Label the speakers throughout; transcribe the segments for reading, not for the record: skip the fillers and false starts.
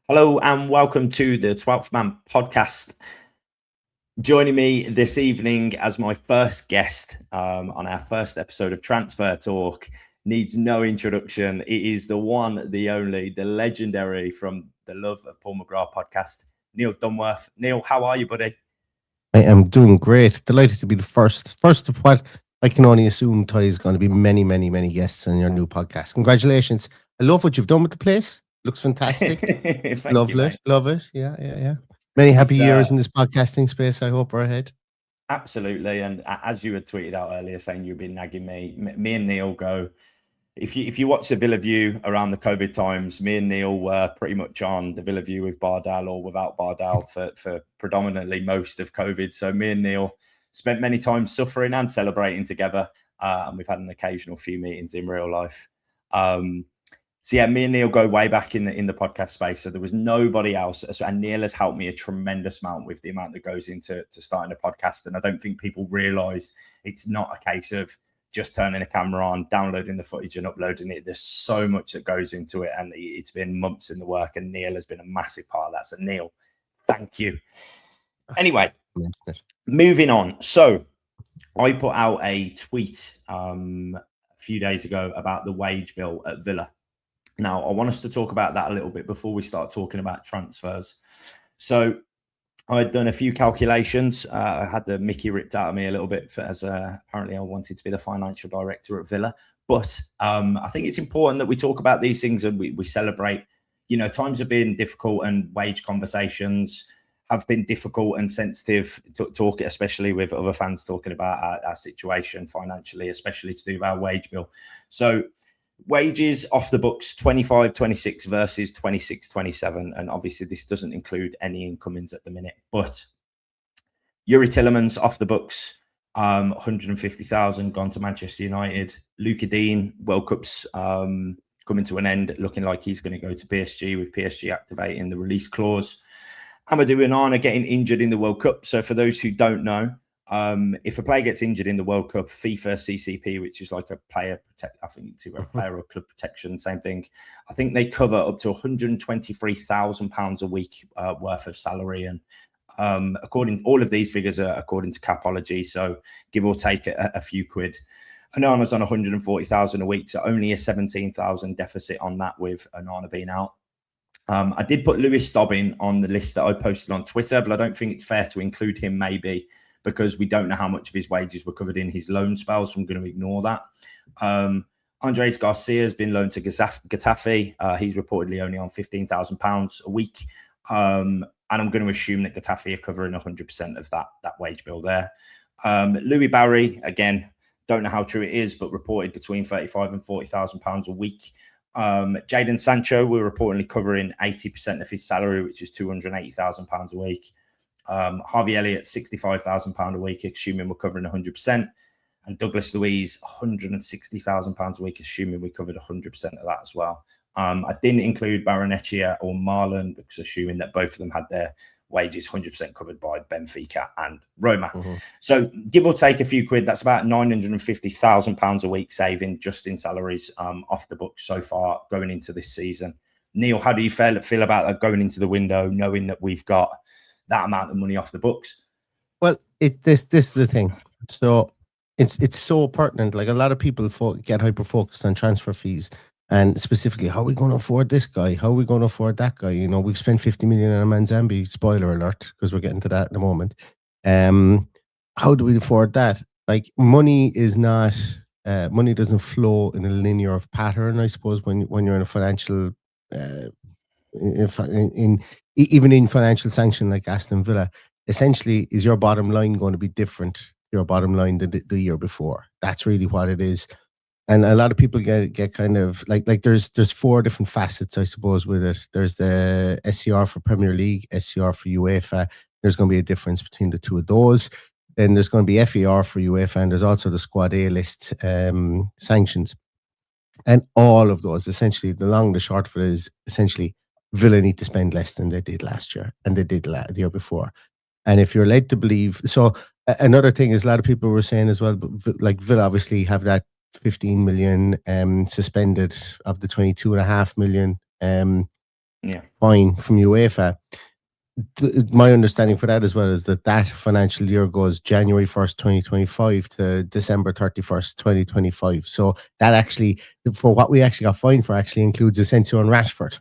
Speaker 1: Hello and welcome to the 12th Man podcast. Joining me this evening as my first guest on our first episode of Transfer Talk needs no introduction. It is the one, the only, the legendary from the Love of Paul McGrath podcast, Neil Dunworth. Neil, how are you, buddy?
Speaker 2: I am doing great. Delighted to be the first of what I can only assume, Ty, is going to be many, many, many guests on your new podcast. Congratulations. I love what you've done with the place. Looks fantastic.
Speaker 1: Thank you, mate.
Speaker 2: Love it. Yeah. Many happy years in this podcasting space, I hope, are ahead.
Speaker 1: Absolutely. And as you had tweeted out earlier saying you've been nagging me and Neil go. If you watch the Villa View around the COVID times, me and Neil were pretty much on the Villa View with Bardal or without Bardal for predominantly most of COVID. So me and Neil spent many times suffering and celebrating together. And we've had an occasional few meetings in real life. So yeah, me and Neil go way back in the podcast space. So there was nobody else. And Neil has helped me a tremendous amount with the amount that goes into starting a podcast. And I don't think people realise it's not a case of just turning a camera on, downloading the footage and uploading it. There's so much that goes into it, and it's been months in the work, and Neil has been a massive part of that. So Neil, thank you. Anyway, moving on. So I put out a tweet a few days ago about the wage bill at Villa. Now, I want us to talk about that a little bit before we start talking about transfers. So I had done a few calculations. I had the Mickey ripped out of me a little bit as apparently I wanted to be the financial director at Villa. But I think it's important that we talk about these things and we celebrate. You know, times have been difficult and wage conversations have been difficult and sensitive to talk, especially with other fans talking about our situation financially, especially to do with our wage bill. So wages off the books 25-26 versus 26-27, and obviously this doesn't include any incomings at the minute, but Yuri Tillemans off the books, 150,000 gone to Manchester United. Luca Dean, World Cup's coming to an end, looking like he's going to go to PSG, with PSG activating the release clause. Amadou Onana getting injured in the World Cup. So for those who don't know, if a player gets injured in the World Cup, FIFA CCP, which is like a player player or club protection, same thing. I think they cover up to £123,000 a week worth of salary, and according all of these figures are according to Capology, so give or take a few quid. Onana's on 140,000 a week, so only a 17,000 deficit on that with Onana being out. I did put Lewis Dobbin on the list that I posted on Twitter, but I don't think it's fair to include him, maybe because we don't know how much of his wages were covered in his loan spells, so I'm going to ignore that. Andres Garcia has been loaned to Getafe. He's reportedly only on £15,000 a week. And I'm going to assume that Getafe are covering 100% of that wage bill there. Louis Barry, again, don't know how true it is, but reported between £35,000 and £40,000 a week. Jadon Sancho, we're reportedly covering 80% of his salary, which is £280,000 a week. Harvey Elliott, £65,000 a week, assuming we're covering 100%. And Douglas Luiz, £160,000 a week, assuming we covered 100% of that as well. I didn't include Barrenetxea or Marlon, because assuming that both of them had their wages 100% covered by Benfica and Roma. So give or take a few quid, that's about £950,000 a week saving just in salaries off the books so far going into this season. Neil, how do you feel about that going into the window, knowing that we've got that amount of money off the books?
Speaker 2: Well, this is the thing. So it's so pertinent. Like, a lot of people get hyper focused on transfer fees, and specifically, how are we going to afford this guy? How are we going to afford that guy? You know, we've spent 50 million on Manzambi. Spoiler alert, because we're getting to that in a moment. How do we afford that? Like, money is not money doesn't flow in a linear pattern, I suppose, when you're in a financial even in financial sanction like Aston Villa. Essentially, is your bottom line going to be different, your bottom line, the year before? That's really what it is. And a lot of people get kind of like there's four different facets, I suppose, with it. There's the SCR for Premier League, SCR for UEFA. There's going to be a difference between the two of those. Then there's going to be FER for UEFA, and there's also the Squad A list sanctions. And all of those, essentially, the long and the short of it is, essentially, Villa need to spend less than they did last year and they did the year before. And if you're led to believe, so another thing is, a lot of people were saying as well, but like Villa obviously have that 15 million suspended of the 22.5 million fine from UEFA. My understanding for that as well is that financial year goes January 1st, 2025 to December 31st, 2025. So that actually, for what we actually got fined for, actually includes Asensio and Rashford,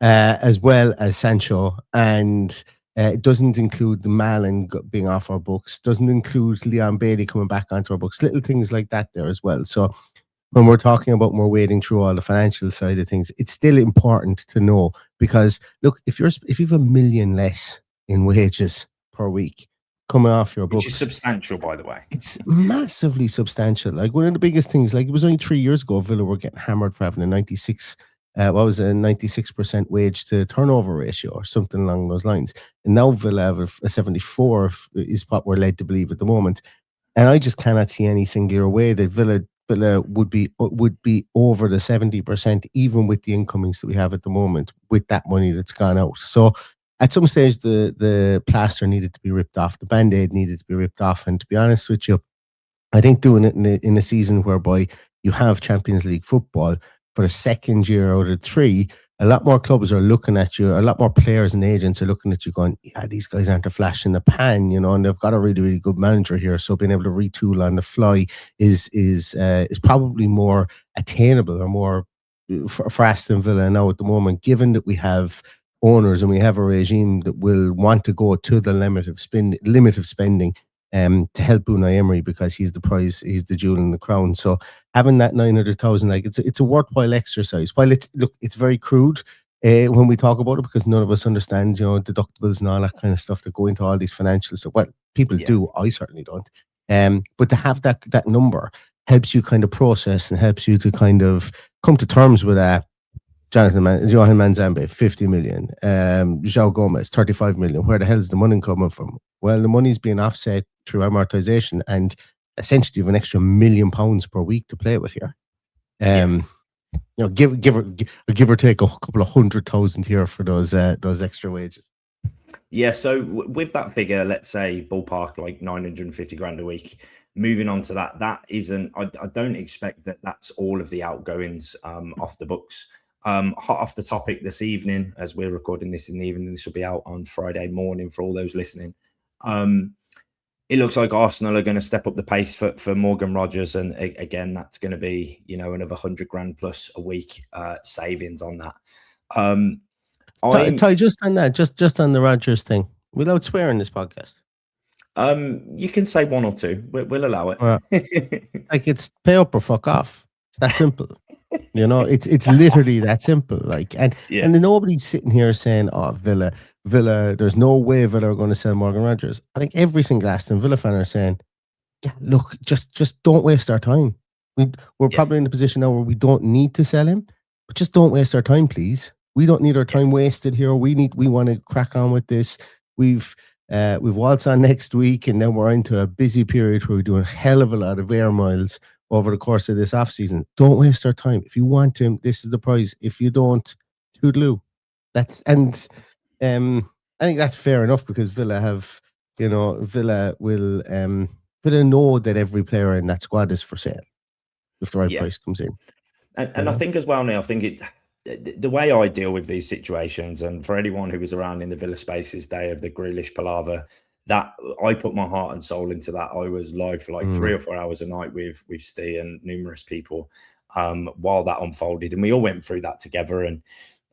Speaker 2: as well as Sancho. And it doesn't include the Malin being off our books, doesn't include Leon Bailey coming back onto our books, little things like that there as well. So when we're talking about we're wading through all the financial side of things, it's still important to know, because look, if you have $1 million less in wages per week coming off your books,
Speaker 1: which is substantial, by the way,
Speaker 2: it's massively substantial. Like, one of the biggest things, like, it was only 3 years ago Villa were getting hammered for having a 96% wage to turnover ratio or something along those lines, and now Villa have a 74 is what we're led to believe at the moment. And I just cannot see any singular way that Villa would be over the 70%, even with the incomings that we have at the moment, with that money that's gone out. So at some stage, the plaster needed to be ripped off, the band-aid needed to be ripped off. And to be honest with you, I think doing it in a season whereby you have Champions League football for the second year out of 3, a lot more clubs are looking at you, a lot more players and agents are looking at you going, yeah, these guys aren't a flash in the pan, and they've got a really, really good manager here. So being able to retool on the fly is probably more attainable, or more for Aston Villa now at the moment, given that we have owners and we have a regime that will want to go to the limit of spending to help Unai Emery, because he's the prize, he's the jewel in the crown. So having that 900,000, like, it's a worthwhile exercise. While it's very crude when we talk about it, because none of us understand, deductibles and all that kind of stuff that go into all these financials. So, well, people do, I certainly don't. But to have that number helps you kind of process, and helps you to kind of come to terms with Johan Manzambi, 50 million. Joao Gomez, 35 million. Where the hell is the money coming from? Well, the money's being offset through amortization, and essentially you have an extra £1 million per week to play with here. Give or take a couple of 100,000 here for those extra wages.
Speaker 1: Yeah, so with that figure, let's say ballpark like 950 grand a week. Moving on to that isn't. I don't expect that that's all of the outgoings off the books. Hot off the topic this evening, as we're recording this in the evening, this will be out on Friday morning for all those listening. It looks like Arsenal are going to step up the pace for Morgan Rogers, and again, that's going to be another 100 grand plus a week savings on that.
Speaker 2: Ty, just on that, just on the Rogers thing, without swearing this podcast.
Speaker 1: You can say one or two. We'll allow it.
Speaker 2: Like, it's pay up or fuck off. It's that simple. It's literally that simple. Like, and then nobody's sitting here saying, "Oh, Villa, there's no way Villa are going to sell Morgan Rogers." I think every single Aston Villa fan are saying, "Yeah, look, just don't waste our time. We're probably in a position now where we don't need to sell him, but just don't waste our time, please. We don't need our time wasted here. We want to crack on with this. We've Waltz on next week, and then we're into a busy period where we're doing a hell of a lot of air miles over the course of this off season. Don't waste our time. If you want him, this is the price. If you don't, toodaloo." I think that's fair enough, because Villa have, Villa will Villa know that every player in that squad is for sale if the right price comes in.
Speaker 1: And I think as well, Neil, I think the way I deal with these situations, and for anyone who was around in the Villa Spaces day of the Grealish palaver, that I put my heart and soul into that. I was live for like 3 or 4 hours a night with Steve and numerous people while that unfolded, and we all went through that together. And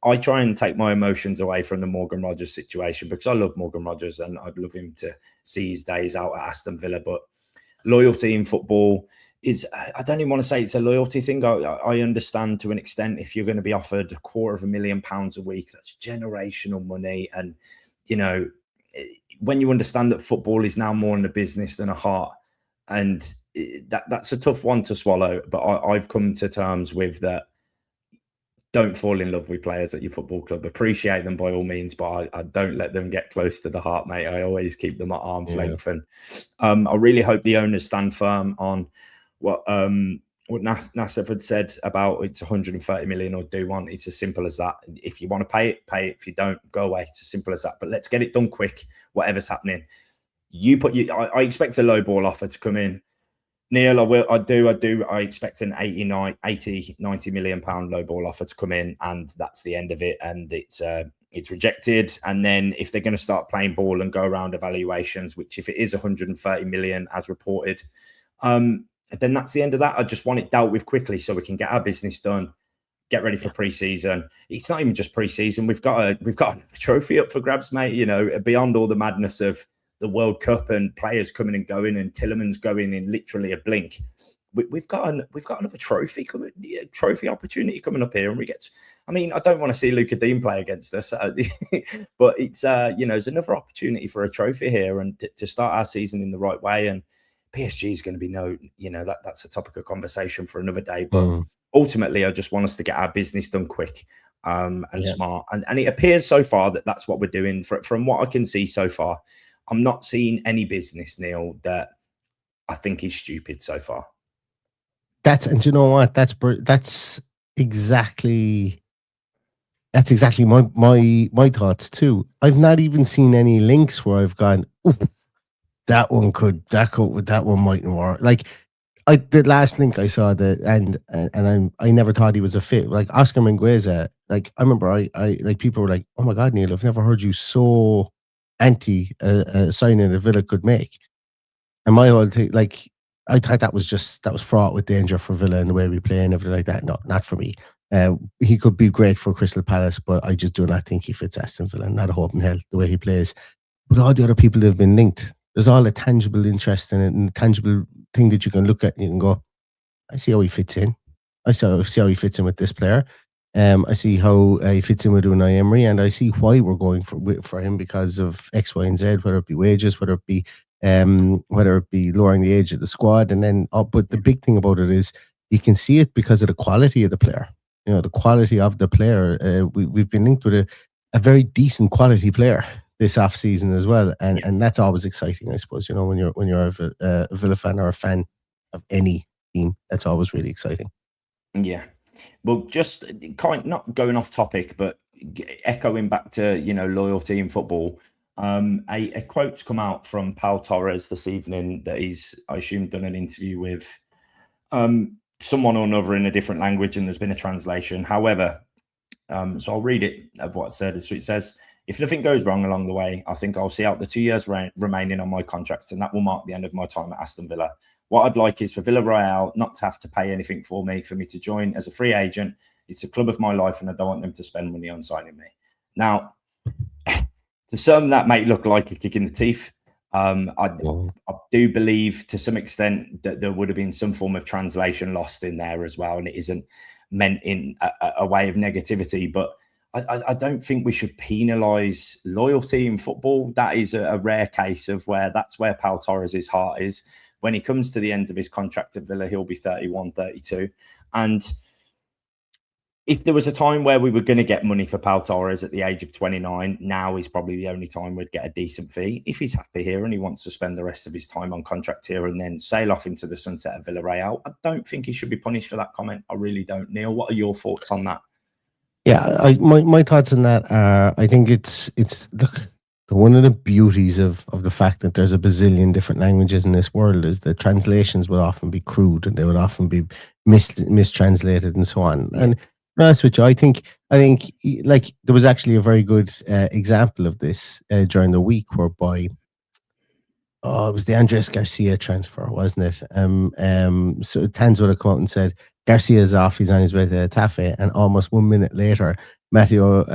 Speaker 1: I try and take my emotions away from the Morgan Rogers situation, because I love Morgan Rogers and I'd love him to see his days out at Aston Villa. But loyalty in football is, I don't even want to say it's a loyalty thing. I understand to an extent, if you're going to be offered £250,000 a week, that's generational money. And, when you understand that football is now more in a business than a heart, and that's a tough one to swallow. But I've come to terms with that. Don't fall in love with players at your football club. Appreciate them by all means, but I don't let them get close to the heart, mate. I always keep them at arm's length. And I really hope the owners stand firm on what Nassef had said about it's 130 million or do one. It's as simple as that. If you want to pay it, pay it. If you don't, go away. It's as simple as that. But let's get it done quick, whatever's happening. I expect a low ball offer to come in. Neil, I expect an 80, 90 million pound low ball offer to come in, and that's the end of it. And it's rejected. And then if they're going to start playing ball and go around evaluations, which if it is 130 million as reported, then that's the end of that. I just want it dealt with quickly so we can get our business done, get ready for pre-season. It's not even just pre-season. We've got a trophy up for grabs, mate. You know, beyond all the madness of the World Cup and players coming and going and Tillerman's going in literally a blink. We've got another trophy opportunity coming up here, and I don't want to see Luka Dean play against us, but it's there's another opportunity for a trophy here, and to start our season in the right way. And PSG is going to be that's a topic of conversation for another day. But ultimately, I just want us to get our business done quick and smart, and it appears so far that that's what we're doing. From what I can see so far, I'm not seeing any business, Neil, that I think is stupid so far.
Speaker 2: And you know what? That's exactly my thoughts too. I've not even seen any links where I've gone, that one mightn't work. Like the last link I saw I never thought he was a fit. Like Oscar Mingueza, like I remember I people were like, oh my God, Neil, I've never heard you so anti signing that Villa could make. And my whole thing, like, I thought that was fraught with danger for Villa and the way we play and everything like that. No, not for me. He could be great for Crystal Palace, but I just do not think he fits Aston Villa. Not a hope in hell the way he plays. But all the other people that have been linked, there's all a tangible interest in it and a tangible thing that you can look at and you can go, I see how he fits in. I see how he fits in with this player. I see how he fits in with Unai Emery, and I see why we're going for him because of X, Y, and Z, whether it be wages, whether it be lowering the age of the squad, and then. But the big thing about it is you can see it because of the quality of the player. You know, the quality of the player. We've been linked with a very decent quality player this off season as well, and that's always exciting, I suppose. You know, when you're a Villa fan or a fan of any team, that's always really exciting.
Speaker 1: Yeah. Well, just not going off topic, but echoing back to loyalty in football. A quote's come out from Pau Torres this evening that he's, I assume, done an interview with someone or another in a different language, and there's been a translation. However, so I'll read it of what it said. So it says, "If nothing goes wrong along the way, I think I'll see out the 2 years remaining on my contract, and that will mark the end of my time at Aston Villa. What I'd like is for Villarreal not to have to pay anything for me to join as a free agent. It's a club of my life, and I don't want them to spend money on signing me." Now, to some, that might look like a kick in the teeth. I do believe to some extent that there would have been some form of translation lost in there as well, and it isn't meant in a way of negativity. But I don't think we should penalise loyalty in football. That is a rare case of that's where Pau Torres' heart is. When he comes to the end of his contract at Villa, he'll be 31, 32. And if there was a time where we were going to get money for Pau Torres at the age of 29, now is probably the only time we'd get a decent fee. If he's happy here and he wants to spend the rest of his time on contract here and then sail off into the sunset of Villarreal, I don't think he should be punished for that comment. I really don't. Neil, what are your thoughts on that?
Speaker 2: Yeah, my thoughts on that are, I think it's look, one of the beauties of the fact that there's a bazillion different languages in this world is that translations would often be crude and they would often be mistranslated and so on. Yeah. And to be honest with you, I think like there was actually a very good example of this during the week whereby it was the Andres Garcia transfer, wasn't it? So Tans would have come out and said Garcia's off, he's on his way to Tafe, and almost 1 minute later, Matteo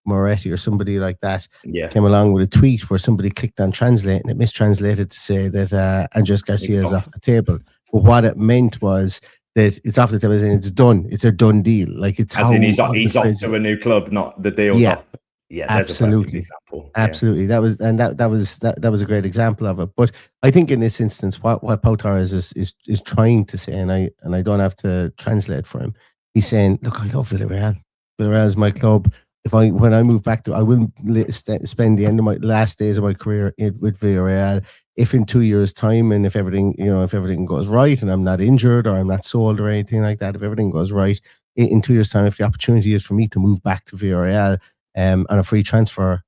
Speaker 2: Moretti or somebody like that came along with a tweet where somebody clicked on translate and it mistranslated to say that Andres Garcia is off the table. But what it meant was that it's off the table and it's done. It's a done deal. Like it's
Speaker 1: as in he's off to a new club, not the deal's off. Yeah,
Speaker 2: absolutely.
Speaker 1: Example.
Speaker 2: Absolutely. That was a great example of it. But I think in this instance, what Pau Torres is trying to say, and I don't have to translate for him. He's saying, look, I love Villarreal. Villarreal is my club. When I move back I will spend the end of my last days of my career with Villarreal. If in 2 years' time, and if everything goes right, and I'm not injured or I'm not sold or anything like that, if everything goes right, in 2 years' time, if the opportunity is for me to move back to Villarreal on a free transfer,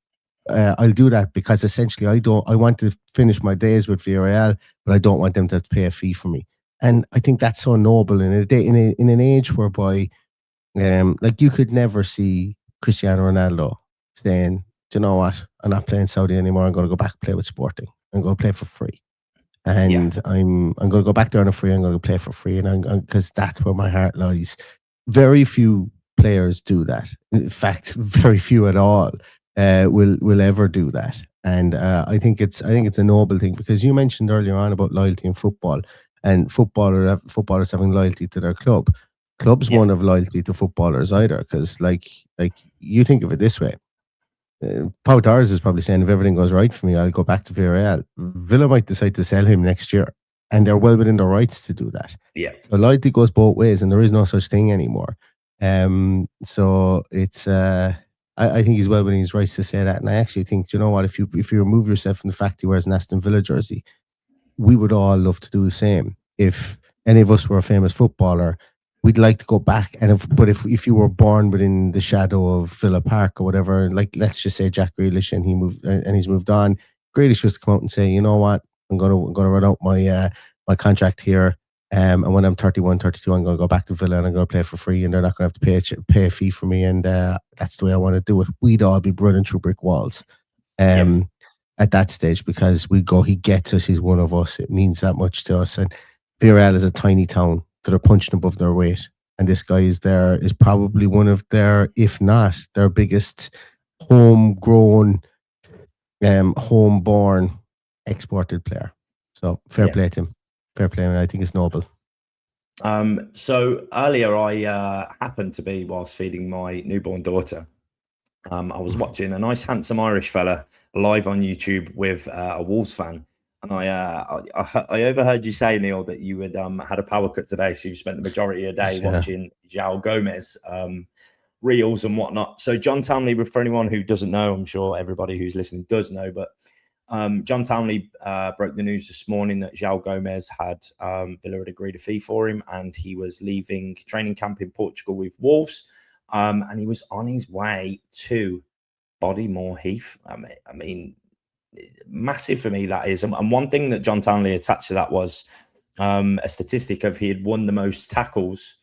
Speaker 2: I'll do that because essentially I want to finish my days with Villarreal, but I don't want them to pay a fee for me. And I think that's so noble in a day, in an age whereby, like, you could never see Cristiano Ronaldo saying, "Do you know what? I'm not playing Saudi anymore. I'm going to go back and play with Sporting. I'm going to play for free,
Speaker 1: Yeah,
Speaker 2: and I'm going to go back there on a free. I'm going to play for free, and because that's where my heart lies." Very few players do that. In fact, very few at all will ever do that. And I think it's a noble thing, because you mentioned earlier on about loyalty in football, and footballers having loyalty to their club. Clubs
Speaker 1: yeah,
Speaker 2: won't have loyalty to footballers either, because like you think of it this way. Pau Torres is probably saying, if everything goes right for me, I'll go back to Villarreal. Villa might decide to sell him next year, and they're well within their rights to do that.
Speaker 1: yeah,
Speaker 2: So loyalty goes both ways, and there is no such thing anymore. So it's I think he's well within his rights to say that, and I actually think, you know what, if you remove yourself from the fact he wears an Aston Villa jersey, we would all love to do the same. If any of us were a famous footballer, we'd like to go back. And if you were born within the shadow of Villa Park or whatever, like, let's just say Jack Grealish, and he's moved on. Grealish was to come out and say, you know what, I'm gonna run out my contract here. And when I'm 31, 32, I'm going to go back to Villa, and I'm going to play for free, and they're not going to have to pay a fee for me. And that's the way I want to do it. We'd all be running through brick walls
Speaker 1: yeah,
Speaker 2: at that stage, because we go, he gets us, he's one of us. It means that much to us. And Villarreal is a tiny town that are punching above their weight. And this guy is probably one of their, if not their biggest homegrown, homeborn, exported player. So fair
Speaker 1: yeah.
Speaker 2: play to him. Fair play, and I think it's noble.
Speaker 1: So earlier I happened to be, whilst feeding my newborn daughter, I was watching a nice handsome Irish fella live on YouTube with a Wolves fan, and I overheard you say, Neil, that you had had a power cut today, so you spent the majority of the day
Speaker 2: Yeah.
Speaker 1: watching Joao Gomez reels and whatnot. So John Townley, for anyone who doesn't know, I'm sure everybody who's listening does know, but John Townley broke the news this morning that Joao Gomez Villa had agreed a fee for him, and he was leaving training camp in Portugal with Wolves, and he was on his way to Bodymore Heath. I mean, massive for me, that is. And one thing that John Townley attached to that was a statistic of he had won the most tackles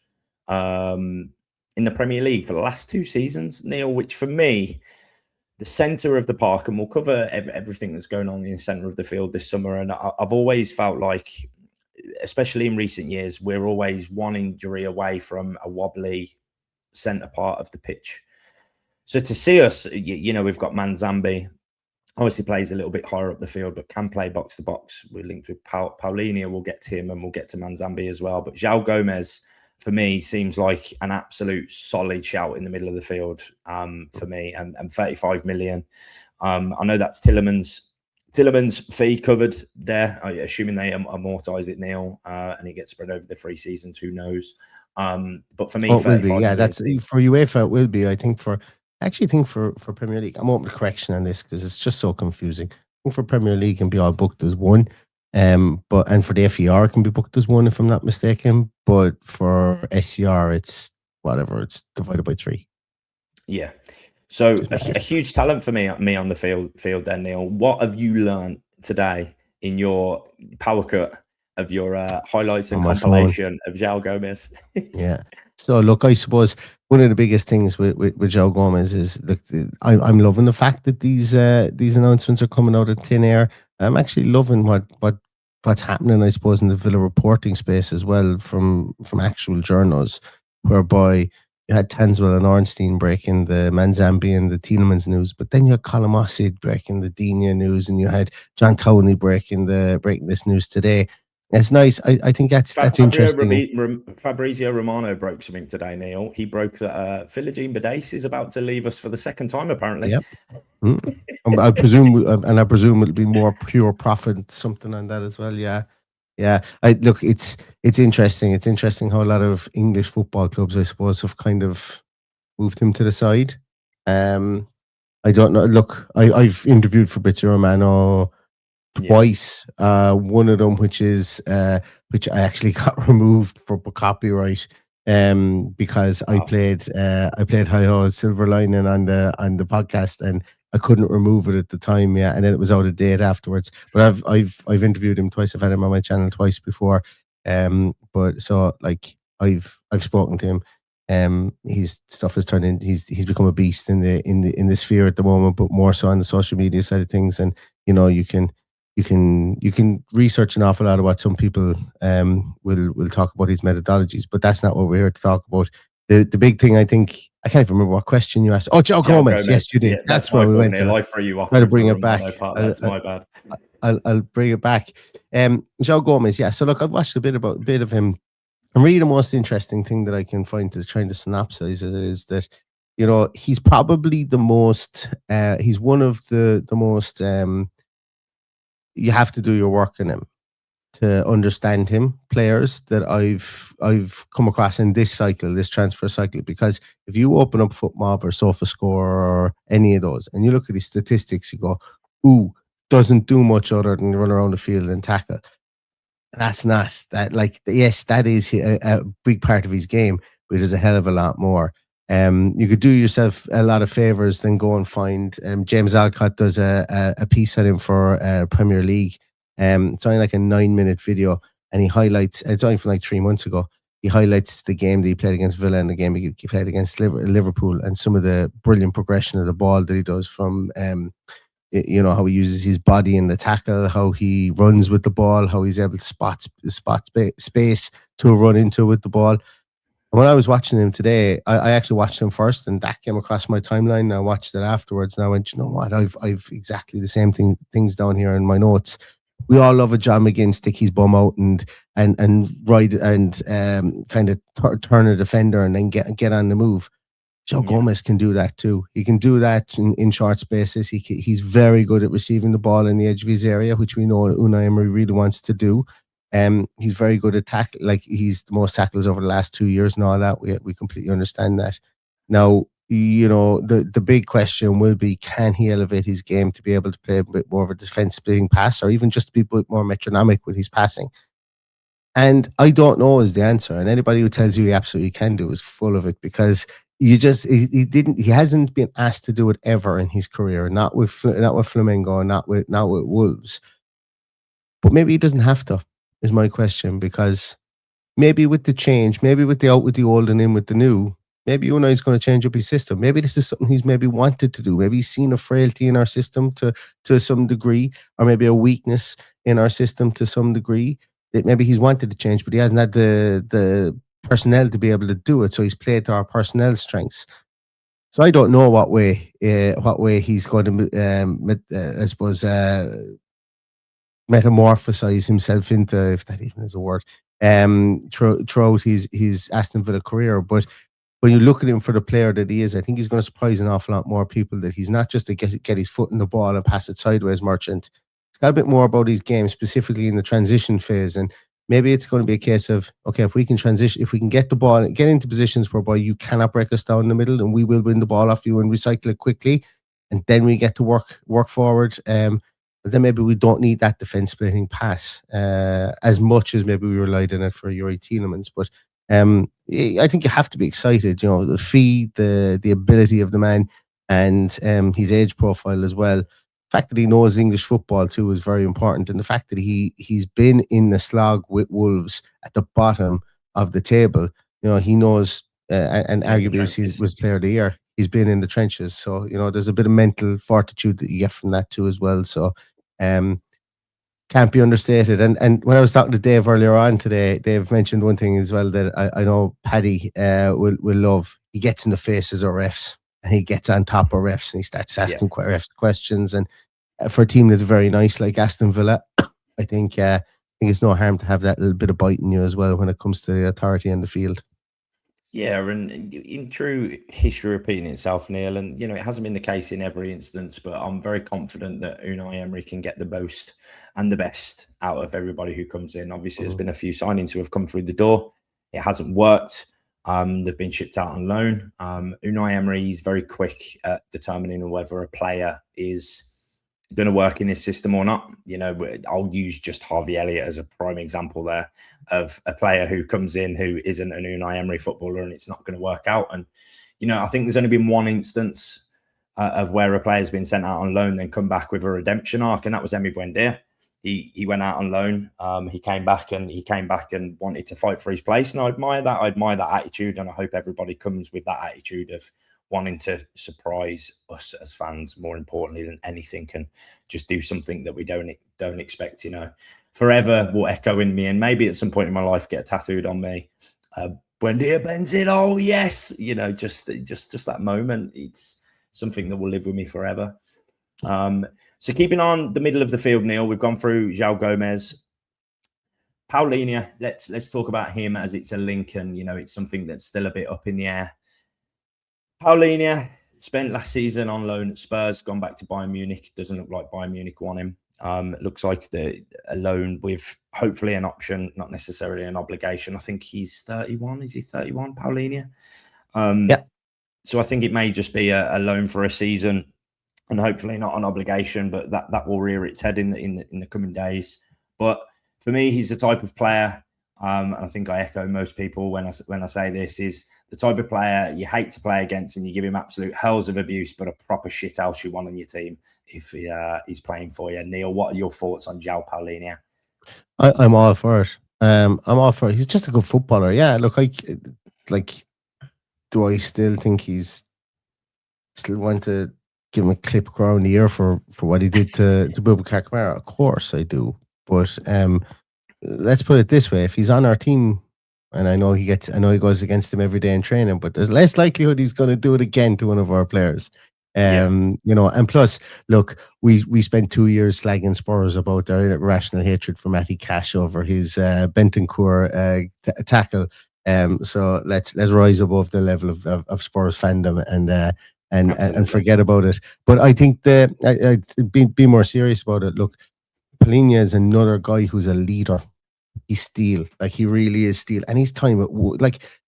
Speaker 1: in the Premier League for the last 2 seasons, Neil, which for me, the centre of the park, and we'll cover everything that's going on in the centre of the field this summer. And I've always felt like, especially in recent years, we're always one injury away from a wobbly centre part of the pitch. So to see us, you know, we've got Manzambi, obviously plays a little bit higher up the field, but can play box to box. We're linked with Palhinha. We'll get to him, and we'll get to Manzambi as well. But Joao Gomez, for me, seems like an absolute solid shout in the middle of the field for me, and 35 million. I know that's Tillerman's fee covered there, assuming they amortise it, Neil, and it gets spread over the 3 seasons. Who knows? But for me,
Speaker 2: it will be. Yeah, that's
Speaker 1: million,
Speaker 2: for UEFA. It will be. I actually think for Premier League, I'm open to correction on this because it's just so confusing. I think for Premier League, it can be all booked as one. And for the FER, it can be booked as one, if I'm not mistaken. But for SCR, it's whatever. It's divided by 3.
Speaker 1: Yeah. So a huge talent for me on the field then, Neil. What have you learned today in your power cut of your highlights and compilation of Joao Gomez?
Speaker 2: Yeah. So look, I suppose one of the biggest things with Joao Gomez is, look, I'm loving the fact that these announcements are coming out of thin air. I'm actually loving what's happening, I suppose, in the Villa reporting space as well, from actual journals, whereby you had Tanswell and Ornstein breaking the Manzambi and the Tielemans news, but then you had Colm Ossid breaking the Digne news, and you had John Townley breaking this news today. It's nice. I think that's interesting.
Speaker 1: Fabrizio Romano broke something today, Neil. He broke that Philogene Badese is about to leave us for the 2nd time, apparently.
Speaker 2: Yep. I presume it'll be more pure profit, something on that as well. Yeah. Yeah. Look, it's interesting. It's interesting how a lot of English football clubs, I suppose, have kind of moved him to the side. I don't know. Look, I've interviewed Fabrizio Romano twice. One of them, which I actually got removed for copyright, because I played Hi-Ho Silver Lining on the podcast, and I couldn't remove it at the time, yeah, and then it was out of date afterwards. But I've interviewed him twice. I've had him on my channel twice before. But so like I've spoken to him. His stuff has turned in. He's become a beast in the sphere at the moment, but more so on the social media side of things. And you can research an awful lot about some people will talk about his methodologies, but that's not what we're here to talk about. The big thing, I think, I can't even remember what question you asked. Oh, Joao Gomez. Yes, you did.
Speaker 1: Yeah,
Speaker 2: that's where we went to.
Speaker 1: I threw you off.
Speaker 2: Try to bring it back.
Speaker 1: That's my bad.
Speaker 2: I'll bring it back. Joao Gomez. Yeah. So look, I've watched a bit of him. And really, the most interesting thing that I can find to trying to synopsize it is that he's probably the most. He's one of the most. You have to do your work on him to understand him, players that I've come across in this transfer cycle. Because if you open up FootMob or SofaScore or any of those, and you look at his statistics, you go, "Ooh, doesn't do much other than run around the field and tackle." And that's not that. Like, yes, that is a big part of his game, but there's a hell of a lot more. You could do yourself a lot of favors than go and find. James Alcott does a piece on him for Premier League. It's only like a 9-minute video, and he highlights. It's only from like 3 months ago. He highlights the game that he played against Villa and the game he played against Liverpool, and some of the brilliant progression of the ball that he does from. How he uses his body in the tackle, how he runs with the ball, how he's able to spot space to run into with the ball. And when I was watching him today, I actually watched him first, and that came across my timeline. And I watched it afterwards, and I went, you know what? I've exactly the same things down here in my notes. We all love a John McGinn stick his bum out and ride and kind of turn a defender and then get on the move. Joao Gomez can do that too. He can do that in short spaces. He's very good at receiving the ball in the edge of his area, which we know Unai Emery really wants to do. He's very good at tackle. Like, he's the most tackles over the last 2 years and all that. We completely understand that. Now, the big question will be, can he elevate his game to be able to play a bit more of a defense-splitting pass, or even just be a bit more metronomic with his passing? And I don't know is the answer. And anybody who tells you he absolutely can do is full of it, because he hasn't been asked to do it ever in his career, not with Flamengo, not with Wolves. But maybe he doesn't have to, is my question, because maybe with the change, maybe with the out with the old and in with the new, maybe Unai's going to change up his system. Maybe this is something he's maybe wanted to do. Maybe he's seen a frailty in our system to some degree, or maybe a weakness in our system to some degree, that maybe he's wanted to change, but he hasn't had the personnel to be able to do it. So he's played to our personnel strengths. So I don't know what way he's going to, I suppose, metamorphosize himself into, if that even is a word, throughout his Aston Villa career. But when you look at him for the player that he is, I think he's going to surprise an awful lot more people, that he's not just to get his foot in the ball and pass it sideways merchant. It's got a bit more about his game, specifically in the transition phase. And maybe it's going to be a case of, okay, if we can transition, if we can get the ball, get into positions whereby you cannot break us down in the middle, and we will win the ball off you and recycle it quickly, and then we get to work forward. But then maybe we don't need that defense splitting pass as much as maybe we relied on it for Yuri Tielemans. But I think you have to be excited. The feed, the ability of the man, and his age profile as well. The fact that he knows English football too is very important, and the fact that he's been in the slog with Wolves at the bottom of the table. He knows, and arguably he was player of the year. He's been in the trenches, so there's a bit of mental fortitude that you get from that too as well. So can't be understated. And when I was talking to Dave earlier on today, Dave mentioned one thing as well that I know Paddy will love. He gets in the faces of refs, and he gets on top of refs, and he starts asking refs questions. And for a team that's very nice like Aston Villa, I think it's no harm to have that little bit of bite in you as well when it comes to the authority in the field.
Speaker 1: Yeah, and in true history repeating itself, Neil, and it hasn't been the case in every instance, but I'm very confident that Unai Emery can get the most and the best out of everybody who comes in. Obviously, there's been a few signings who have come through the door. It hasn't worked. They've been shipped out on loan. Unai Emery is very quick at determining whether a player is going to work in his system or not. I'll use just Harvey Elliott as a prime example there of a player who comes in who isn't an Unai Emery footballer, and it's not going to work out. And I think there's only been one instance of where a player's been sent out on loan, then come back with a redemption arc, and that was Emi Buendia. He went out on loan. He came back and wanted to fight for his place, and I admire that. I admire that attitude, and I hope everybody comes with that attitude of wanting to surprise us as fans, more importantly than anything, and just do something that we don't expect. Forever will echo in me, and maybe at some point in my life get tattooed on me. Buendia Benzit, oh yes, just that moment. It's something that will live with me forever. So keeping on the middle of the field, Neil, we've gone through Joao Gomez, Palhinha. Let's talk about him, as it's a link, and it's something that's still a bit up in the air. Palhinha spent last season on loan at Spurs, gone back to Bayern Munich. Doesn't look like Bayern Munich want him. It looks like a loan with hopefully an option, not necessarily an obligation. I think he's 31. Is he 31, Palhinha?
Speaker 2: Yeah.
Speaker 1: So I think it may just be a loan for a season, and hopefully not an obligation, but that will rear its head in the coming days. But for me, he's the type of player, and I think I echo most people when I say this, is the type of player you hate to play against, and you give him absolute hells of abuse, but a proper shit house you want on your team if he's playing for you. Neil, what are your thoughts on Joao Palhinha?
Speaker 2: I'm all for it. I'm all for it. He's just a good footballer. Yeah, look, do I still think still want to give him a clip around the ear for what he did to Fullback? Of course I do. But let's put it this way: if he's on our team, and I know he goes against him every day in training, but there's less likelihood he's going to do it again to one of our players. And plus, look, we spent 2 years slagging Spurs about their irrational hatred for Matty Cash over his Bentancur tackle. So let's rise above the level of Spurs fandom and forget about it. But I think be more serious about it. Look, Palhinha is another guy who's a leader. He's steel, like he really is steel. And his time at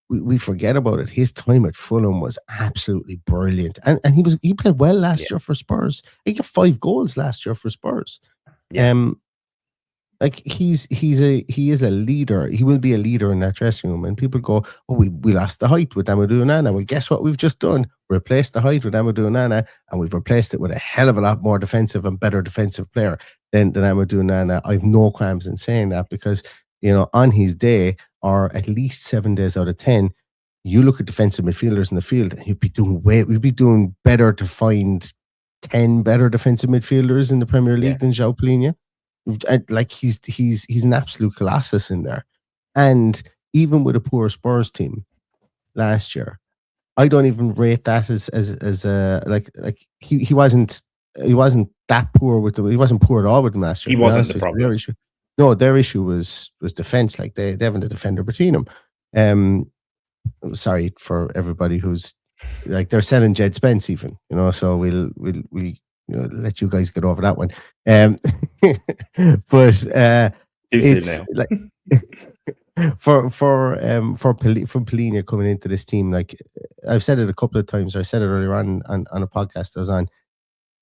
Speaker 2: we forget about it. His time at Fulham was absolutely brilliant, and he played well last year for Spurs. He got 5 goals last year for Spurs. Yeah. He is a leader. He will be a leader in that dressing room. And people go, oh, we lost the height with Amadou Onana. Well, guess what we've just done? Replaced the height with Amadou Onana, and we've replaced it with a hell of a lot more defensive and better defensive player than Amadou Onana. I've no qualms in saying that, because on his day, or at least 7 days out of 10, you look at defensive midfielders in the field, and we'd be doing better to find 10 better defensive midfielders in the Premier League than Joao Palhinha. Like he's an absolute colossus in there. And even with a poor Spurs team last year, I don't even rate that as he wasn't that poor with them. He wasn't poor at all with them last year.
Speaker 1: He wasn't the problem.
Speaker 2: Their issue was defense. Like they haven't a defender between them. Sorry for everybody who's like, they're selling Jed Spence even, so we'll let you guys get over that one. But it's like for Palhinha coming into this team, like I've said it a couple of times, or I said it earlier on a podcast I was on.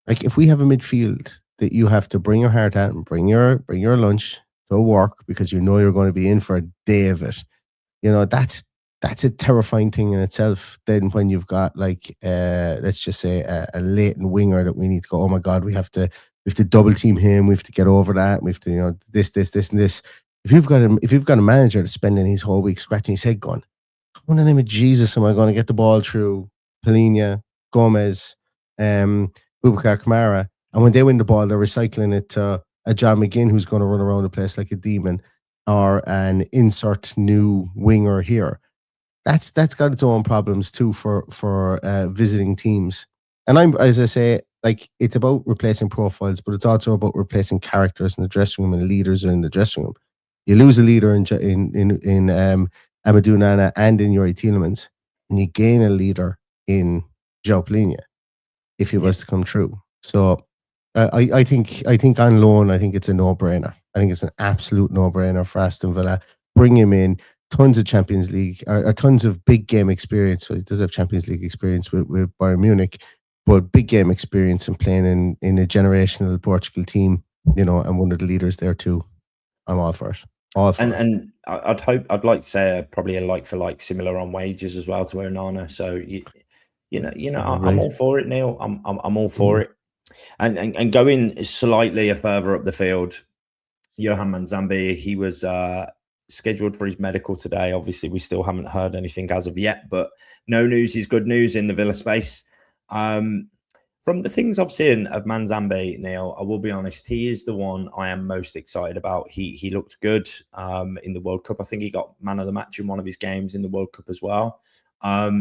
Speaker 2: Like, if we have a midfield that you have to bring your heart out and bring your lunch to work because you're going to be in for a day of it, that's a terrifying thing in itself. Then when you've got let's just say a latent winger that we need to go, oh my God, we have to double team him, we have to get over that, we have to this and this. If you've got a manager that's spending his whole week scratching his head going, how in the name of Jesus am I going to get the ball through Palhinha, Gomez, Boubacar Kamara, and when they win the ball, they're recycling it to a John McGinn who's going to run around the place like a demon, or an insert new winger here. That's got its own problems too for visiting teams. And as I say, like, it's about replacing profiles, but it's also about replacing characters in the dressing room and leaders in the dressing room. You lose a leader in Amadou Onana and in Youri Tielemans, and you gain a leader in Joao Palhinha if he was to come true. So I think on loan, I think it's a no-brainer. I think it's an absolute no-brainer for Aston Villa. Bring him in. Tons of Champions League, or tons of big game experience. So he does have Champions League experience with Bayern Munich, but big game experience and playing in a generational Portugal team, and one of the leaders there too. I'm all for it.
Speaker 1: And I'd like to say probably a like for like, similar on wages as well to Onana. So I'm all for it, Neil. I'm all for it. And going slightly further up the field, Johan Manzambi, he was scheduled for his medical today. Obviously, we still haven't heard anything as of yet, but no news is good news in the Villa space. From the things I've seen of Manzambi, Neil, I will be honest, he is the one I am most excited about. He looked good in the World Cup. I think he got man of the match in one of his games in the World Cup as well.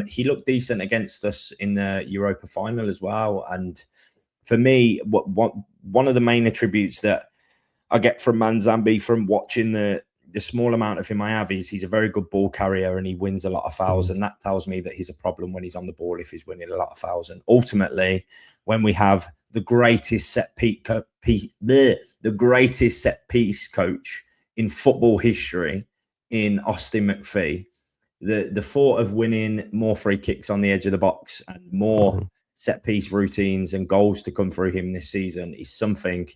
Speaker 1: He looked decent against us in the Europa final as well. And for me, one of the main attributes that I get from Manzambi from watching the small amount of him I have is he's a very good ball carrier and he wins a lot of fouls. And that tells me that he's a problem when he's on the ball if he's winning a lot of fouls. And ultimately, when we have the greatest set piece coach in football history in Austin McPhee, the thought of winning more free kicks on the edge of the box and more set piece routines and goals to come through him this season is something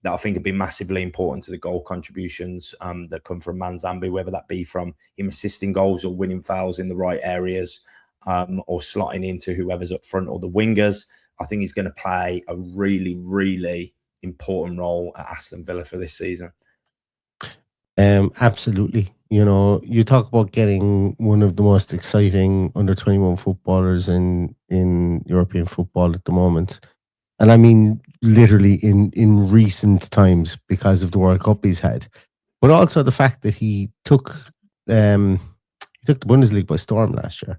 Speaker 1: that I think would be massively important to the goal contributions that come from Manzambi, whether that be from him assisting goals or winning fouls in the right areas or slotting into whoever's up front or the wingers. I think he's going to play a really, really important role at Aston Villa for this season.
Speaker 2: Absolutely. You talk about getting one of the most exciting under 21 footballers in European football at the moment. And I mean, literally in recent times because of the World Cup he's had, but also the fact that he took the Bundesliga by storm last year.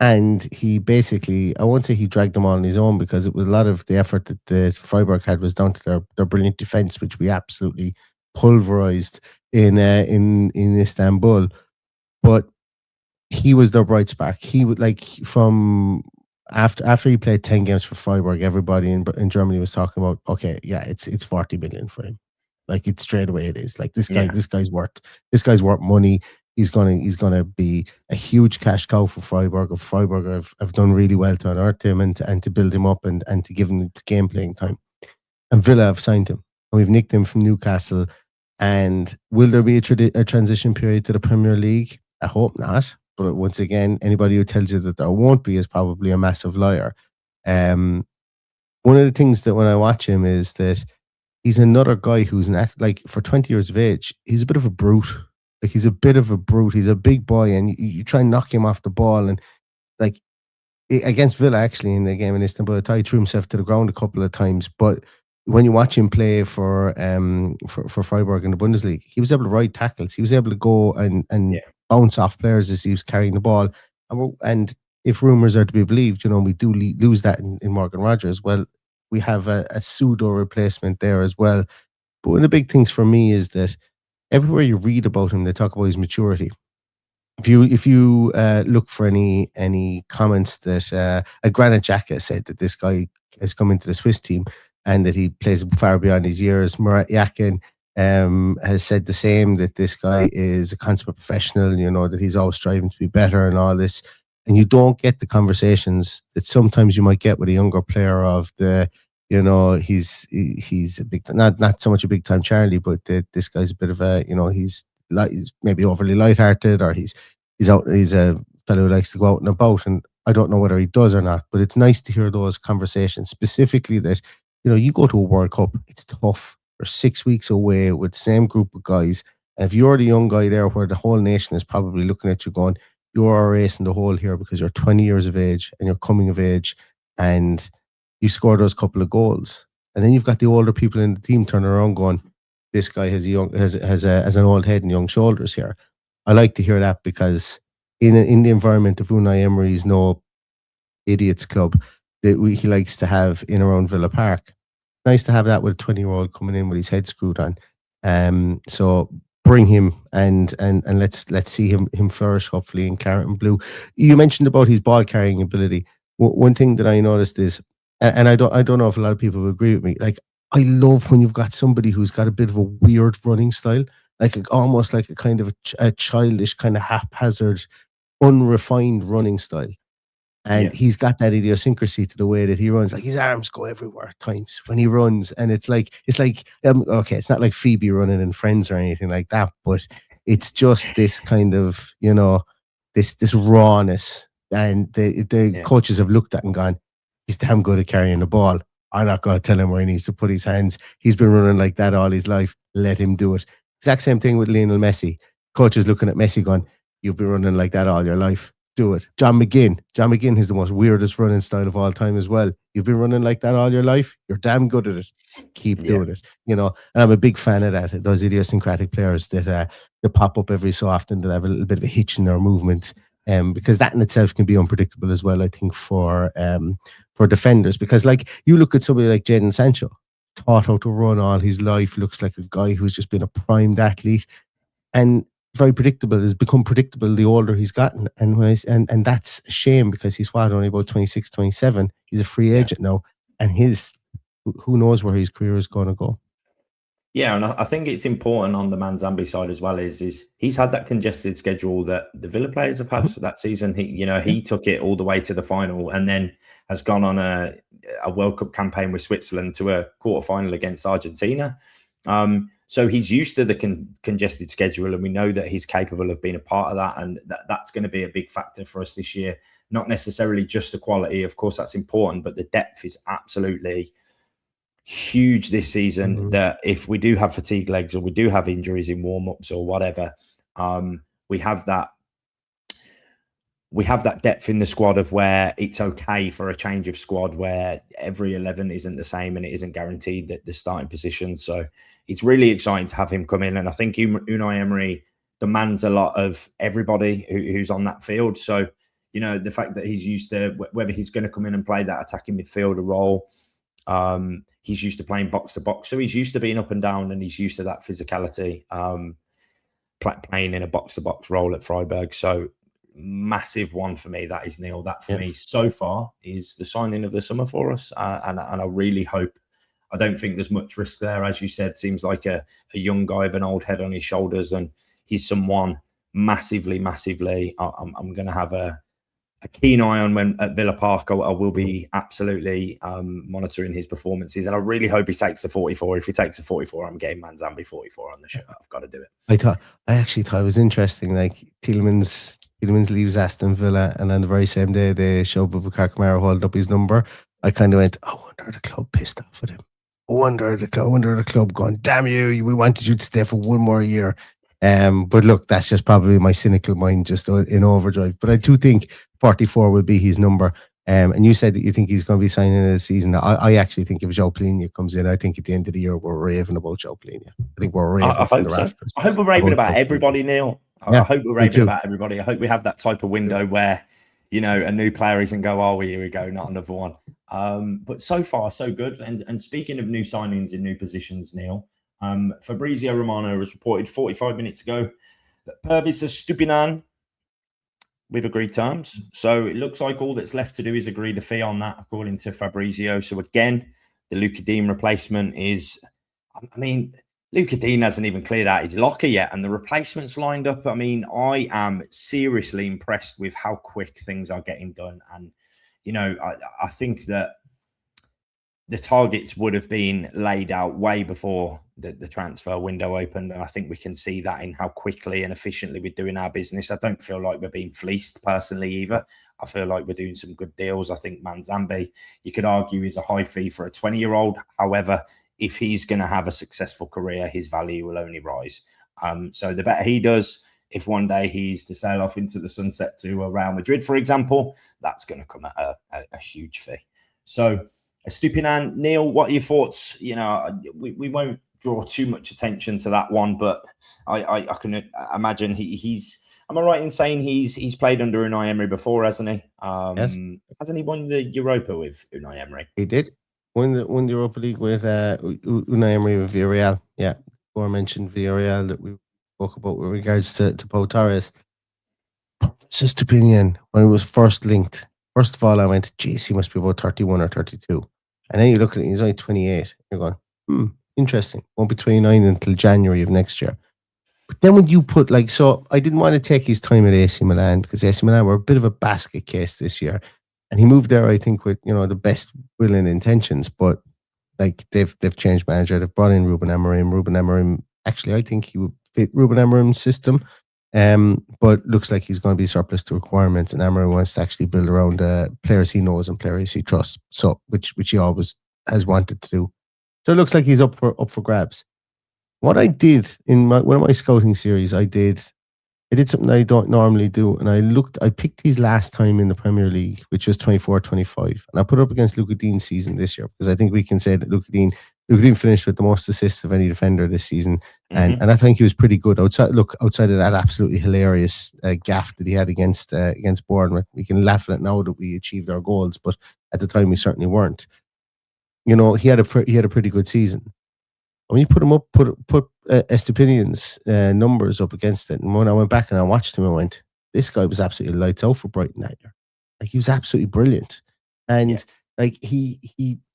Speaker 2: And he basically, I won't say he dragged them all on his own because it was a lot of the effort that the Freiburg had was down to their brilliant defense, which we absolutely pulverized in Istanbul. But he was their bright spark. He would from after he played 10 games for Freiburg, everybody in Germany was talking about, okay, yeah, it's 40 million for him. Like, it's straight away it is. Like, this guy's worth money. He's gonna be a huge cash cow for Freiburg. Freiburg have done really well to unearth him and to build him up and to give him game playing time. And Villa have signed him. And we've nicked him from Newcastle. And will there be a transition period to the Premier League? I hope not. But once again, anybody who tells you that there won't be is probably a massive liar. One of the things that when I watch him is that he's another guy who's for 20 years of age, he's a bit of a brute. Like, he's a bit of a brute. He's a big boy, and you try and knock him off the ball. And like against Villa, actually, in the game in Istanbul, Ty threw himself to the ground a couple of times. But when you watch him play for Freiburg in the Bundesliga, he was able to ride tackles. He was able to go and bounce off players as he was carrying the ball. And if rumours are to be believed, we do lose that in Morgan Rogers. Well, we have a pseudo replacement there as well. But one of the big things for me is that everywhere you read about him, they talk about his maturity. If you look for any comments that Granit Xhaka said that this guy has come into the Swiss team and that he plays far beyond his years. Murat Yakin has said the same, that this guy is a consummate professional, that he's always striving to be better and all this. And you don't get the conversations that sometimes you might get with a younger player of the, he's a big, not so much a big time Charlie, but this guy's a bit of a, he's maybe overly lighthearted, or he's a fellow who likes to go out and about. And I don't know whether he does or not, but it's nice to hear those conversations, specifically that, you go to a World Cup, it's tough. You're 6 weeks away with the same group of guys. And if you're the young guy there where the whole nation is probably looking at you going, you're racing the hole here because you're 20 years of age and you're coming of age and you score those couple of goals. And then you've got the older people in the team turning around going, this guy has an old head and young shoulders here. I like to hear that because in the environment of Unai Emery's no idiots club that he likes to have in around Villa Park, nice to have that with a 20-year-old coming in with his head screwed on. So bring him and let's see him flourish, hopefully, in claret and blue. You mentioned about his ball carrying ability. One thing that I noticed is, and I don't know if a lot of people will agree with me, like, I love when you've got somebody who's got a bit of a weird running style, like almost like a kind of a childish, kind of haphazard, unrefined running style. And he's got that idiosyncrasy to the way that he runs. Like, his arms go everywhere at times when he runs. And it's like, okay, it's not like Phoebe running in Friends or anything like that, but it's just this kind of, this rawness. And the coaches have looked at and gone, he's damn good at carrying the ball. I'm not going to tell him where he needs to put his hands. He's been running like that all his life. Let him do it. Exact same thing with Lionel Messi. Coaches looking at Messi going, you've been running like that all your life. Do it. John McGinn has the most weirdest running style of all time as well. You've been running like that all your life. You're damn good at it. Keep doing it. You know, and I'm a big fan of that. Those idiosyncratic players that pop up every so often that have a little bit of a hitch in their movement. Because that in itself can be unpredictable as well, I think, for defenders. Because like you look at somebody like Jadon Sancho, taught how to run all his life, looks like a guy who's just been a primed athlete, and very predictable. Has become predictable the older he's gotten, and that's a shame because he's only about 26, 27. He's a free agent now, and who knows where his career is going to go.
Speaker 1: Yeah, and I think it's important on the Manzambi side as well. Is he's had that congested schedule that the Villa players have had for that season. He took it all the way to the final, and then has gone on a World Cup campaign with Switzerland to a quarterfinal against Argentina. So he's used to the congested schedule, and we know that he's capable of being a part of that, and that's going to be a big factor for us this year. Not necessarily just the quality, of course, that's important, but the depth is absolutely huge this season. That if we do have fatigue legs or we do have injuries in warm-ups or whatever, we have that depth in the squad of where it's okay for a change of squad where every 11 isn't the same and it isn't guaranteed that the starting position. So it's really exciting to have him come in, and I think Unai Emery demands a lot of everybody who's on that field. So the fact that he's used to whether he's going to come in and play that attacking midfielder role. He's used to playing box to box, so he's used to being up and down, and he's used to that physicality, playing in a box to box role at Freiburg. So massive one for me. That is Neil. That for me so far is the signing of the summer for us, and I really hope. I don't think there's much risk there, as you said. Seems like a young guy with an old head on his shoulders, and he's someone massively. I'm going to have a keen eye on when at Villa Park. I will be absolutely monitoring his performances, and I really hope he takes the 44. If he takes the 44, I'm getting Manzambi 44 on the shirt. I've got to do it.
Speaker 2: I actually thought it was interesting. Like Tielemans leaves Aston Villa, and on the very same day they showed Boubacar Kamara holding up his number. I kind of went, I wonder the club pissed off at him. I wonder the club going, damn you, we wanted you to stay for one more year. But look, that's just probably my cynical mind just in overdrive. But I do think 44 will be his number. And you said that you think he's going to be signing in the season. I actually think if Joao Palhinha comes in, I think at the end of the year we're raving about Joao Palhinha. I think we're raving. I
Speaker 1: hope we're raving about everybody, Neil. I hope we're raving about everybody. I hope we have that type of window where, a new player isn't go, oh, here we go, not another one. But so far, so good. And speaking of new signings in new positions, Neil, Fabrizio Romano has reported 45 minutes ago that Pervis Estupiñán, we've agreed terms. So it looks like all that's left to do is agree the fee on that, according to Fabrizio. So again, the Luca Dean replacement is, Luca Dean hasn't even cleared out his locker yet, and the replacement's lined up. I am seriously impressed with how quick things are getting done. And, I think that the targets would have been laid out way before the transfer window opened. And I think we can see that in how quickly and efficiently we're doing our business. I don't feel like we're being fleeced personally either. I feel like we're doing some good deals. I think Manzambi, you could argue, is a high fee for a 20-year-old. However, if he's going to have a successful career, his value will only rise. So the better he does, if one day he's to sail off into the sunset to Real Madrid, for example, that's going to come at a huge fee. So Estupiñán, Neil, what are your thoughts? We won't draw too much attention to that one, but I can imagine he's. Am I right in saying he's played under Unai Emery before, hasn't he?
Speaker 2: Yes.
Speaker 1: Hasn't he won the Europa with Unai Emery?
Speaker 2: He did. Won the Europa League with Unai Emery with Villarreal. Yeah, before I mentioned Villarreal that we spoke about with regards to Pau Torres. Estupiñán, when it was first linked, first of all, I went, geez, he must be about 31 or 32. And then you look at it, he's only 28. You're going, interesting. Won't be 29 until January of next year. But then when you put so I didn't want to take his time at AC Milan because AC Milan were a bit of a basket case this year. And he moved there, I think, with, the best will and intentions. But they've changed manager. They've brought in Ruben Amorim. Ruben Amorim, actually, I think he would fit Ruben Amorim's system. But looks like he's going to be surplus to requirements, and Amorim wants to actually build around players he knows and players he trusts. So, which he always has wanted to do. So it looks like he's up for grabs. What I did in one of my scouting series, I did something I don't normally do, and I picked his last time in the Premier League, which was 24-25, and I put it up against Luca Dean's season this year, because I think we can say that Luca Dean finished with the most assists of any defender this season, and I think he was pretty good outside of that absolutely hilarious gaff that he had against Bournemouth. We can laugh at it now that we achieved our goals, but at the time we certainly weren't. You know, he had a pretty good season. When you put him up, put Estepinian's numbers up against it, and when I went back and I watched him, I went, this guy was absolutely lights out for Brighton that year. Like, he was absolutely brilliant, and like he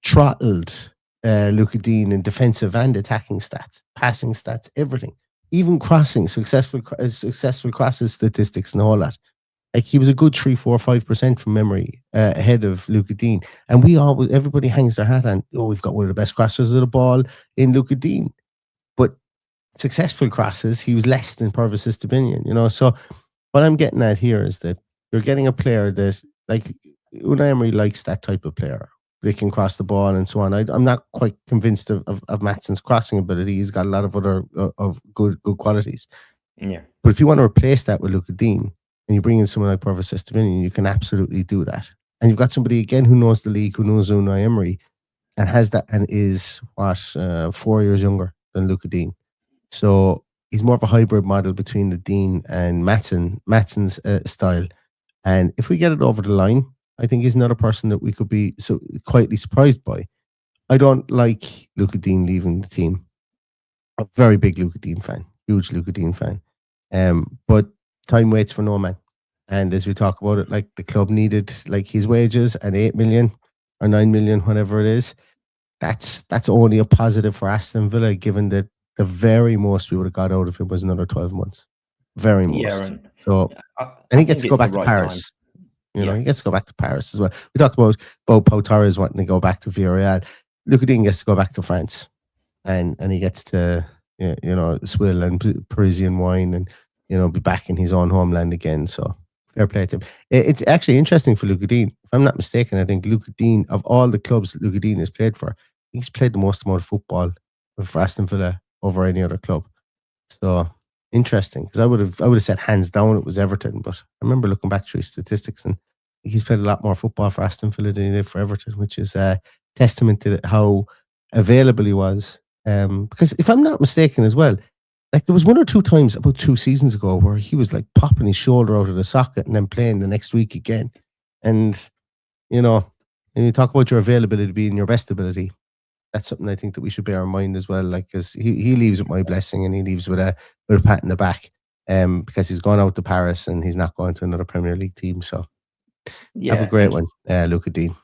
Speaker 2: throttled Luca Dean in defensive and attacking stats, passing stats, everything, even crossing, successful crosses statistics and all that. Like, he was a good 3-4-5% from memory ahead of Luca Dean. And everybody hangs their hat on, we've got one of the best crossers of the ball in Luca Dean. But successful crosses, he was less than Purvis Estepinian, you know. So what I'm getting at here is that you're getting a player that, like, Unai Emery likes that type of player. They can cross the ball and so on. I'm not quite convinced of Matson's crossing ability. He's got a lot of other of good qualities.
Speaker 1: Yeah.
Speaker 2: But if you want to replace that with Luca Dean, and you bring in someone like Purvis Estepinian, you can absolutely do that. And you've got somebody, again, who knows the league, who knows Unai Emery, and has that, and is, 4 years younger than Luca Dean. So he's more of a hybrid model between the Dean and Matson's style. And if we get it over the line, I think he's not a person that we could be so quietly surprised by. I don't like Luca Dean leaving the team. I'm a very big Luca Dean fan, huge Luca Dean fan. But time waits for no man. And as we talk about it, like, the club needed, like, his wages and 8 million or 9 million, whatever it is. That's only a positive for Aston Villa, given that the very most we would have got out of him was another 12 months. Very most. And he gets to go back to Paris. You know, he gets to go back to Paris as well. We talked about Pau Torres wanting to go back to Villarreal. Luca Dean gets to go back to France. And he gets to, you know, swill and Parisian wine and, you know, be back in his own homeland again. So fair play to him. It's actually interesting for Luca Dean. If I'm not mistaken, I think Luca Dean, of all the clubs that Luca Dean has played for, he's played the most amount of football for Aston Villa over any other club. So interesting, because I would have said hands down it was Everton, but I remember looking back through his statistics, and he's played a lot more football for Aston Villa than he did for Everton, which is a testament to how available he was. Because if I'm not mistaken as well, like, there was one or two times about 2 seasons ago where he was like popping his shoulder out of the socket and then playing the next week again. And, you know, when you talk about your availability being your best ability, that's something I think that we should bear in mind as well. Like, because he leaves with my blessing, and he leaves with a pat in the back, because he's gone out to Paris and he's not going to another Premier League team. So have a great one, Luca Dean.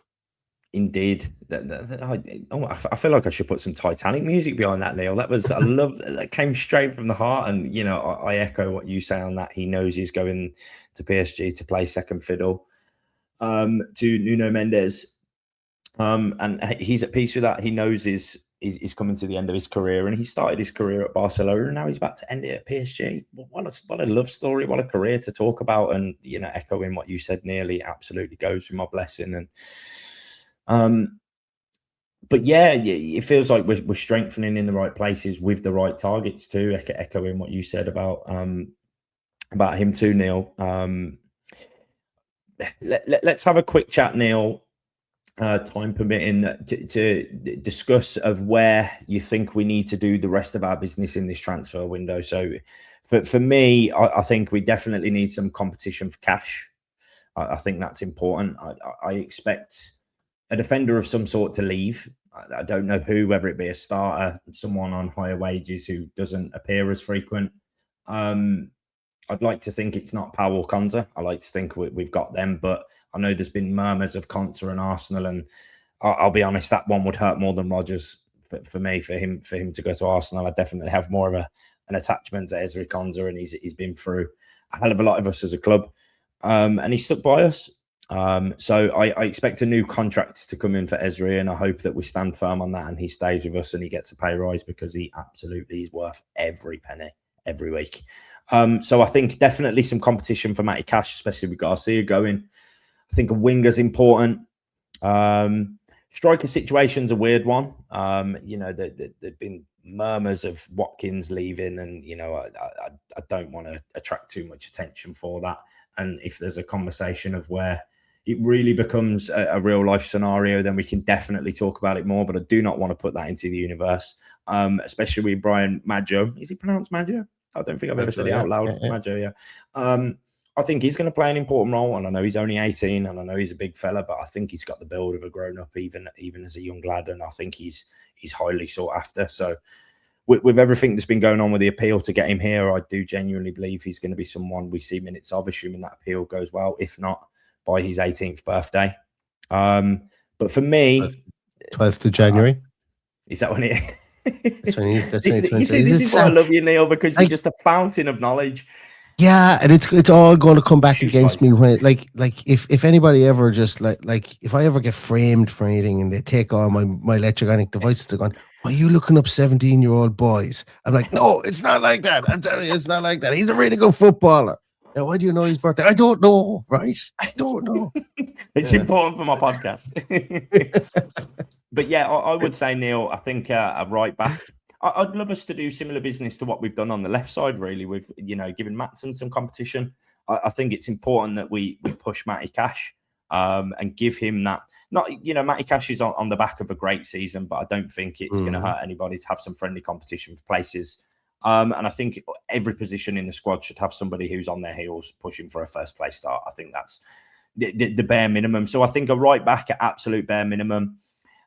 Speaker 1: Indeed. I feel like I should put some Titanic music behind that, Neil. I love that came straight from the heart. And, you know, I echo what you say on that. He knows he's going to PSG to play second fiddle to Nuno Mendes. And he's at peace with that. He knows he's coming to the end of his career, and he started his career at Barcelona, and now he's about to end it at PSG. What a love story, what a career to talk about. And, you know, echoing what you said, nearly absolutely goes with my blessing. And but yeah, it feels like we're strengthening in the right places with the right targets too. Echoing what you said about him too, Neil. Let's have a quick chat, Neil. Time permitting, to discuss of where you think we need to do the rest of our business in this transfer window. So for me, I think we definitely need some competition for cash. I think that's important. I expect a defender of some sort to leave. I don't know who, whether it be a starter, someone on higher wages who doesn't appear as frequent. I'd like to think it's not Powell Konza. I like to think we've got them, but I know there's been murmurs of Konza and Arsenal, and I'll be honest, that one would hurt more than Rodgers for me. For him to go to Arsenal, I definitely have more of an attachment to Ezri Konza, and he's been through a hell of a lot of us as a club, and he's stuck by us. So I expect a new contract to come in for Ezri, and I hope that we stand firm on that and he stays with us and he gets a pay rise, because he absolutely is worth every penny. every week. So I think definitely some competition for Matty Cash, especially with Garcia going. I think a winger's important. Striker situation's a weird one. There've been murmurs of Watkins leaving, and I don't want to attract too much attention for that. And if there's a conversation of where it really becomes a real life scenario, then we can definitely talk about it more. But I do not want to put that into the universe, especially with Brian Maggio. Is he pronounced Maggio? I don't think I've ever said it out loud. Yeah. Maggio, yeah. I think he's going to play an important role, and I know he's only 18, and I know he's a big fella, but I think he's got the build of a grown-up, even as a young lad, and I think he's highly sought after. So with everything that's been going on with the appeal to get him here, I do genuinely believe he's going to be someone we see minutes of, assuming that appeal goes well, if not by his 18th birthday. But for me...
Speaker 2: 12th of January.
Speaker 1: Is that when it...
Speaker 2: That's when he's...
Speaker 1: You see, this is why I love you, Neil, because you're just a fountain of knowledge.
Speaker 2: Yeah, and it's all going to come back against me when if anybody ever just like if I ever get framed for anything and they take on my electronic devices, they're going, "Why are you looking up 17-year-old boys?" I'm like, "No, it's not like that. I'm telling you, it's not like that. He's a really good footballer." Now, why do you know his birthday? I don't know, right? I don't know.
Speaker 1: It's important for my podcast. But yeah, I would say, Neil, I think a right back. I'd love us to do similar business to what we've done on the left side, really, with, giving Matson some competition. I think it's important that we push Matty Cash and give him that. Not, Matty Cash is on the back of a great season, but I don't think it's going to hurt anybody to have some friendly competition for places. And I think every position in the squad should have somebody who's on their heels pushing for a first place start. I think that's the bare minimum. So I think a right back at absolute bare minimum.